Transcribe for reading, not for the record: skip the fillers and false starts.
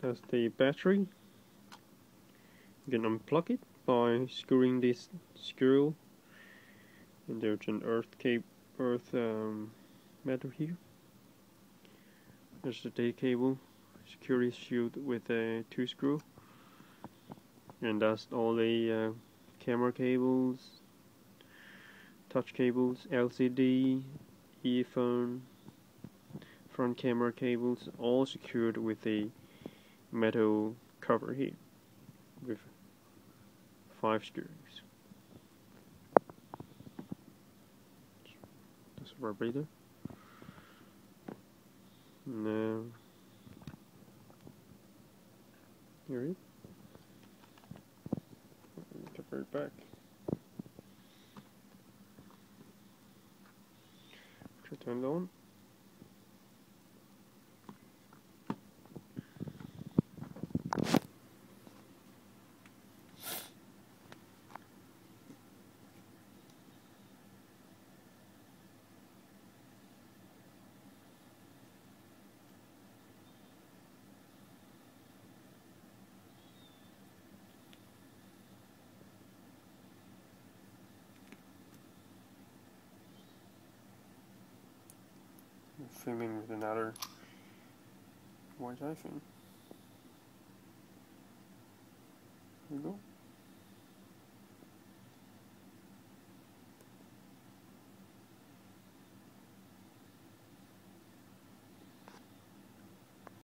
has the battery. You can unplug it by screwing this screw, and there's an earth metal here. There's the data cable, security shield with a 2 screw, and that's all the camera cables, touch cables, LCD, earphone, front camera cables, all secured with a metal cover here with 5 screws. That's a vibrator. Now, here it is. Cover it back. Turn it on. Filming with another white iPhone. There you go.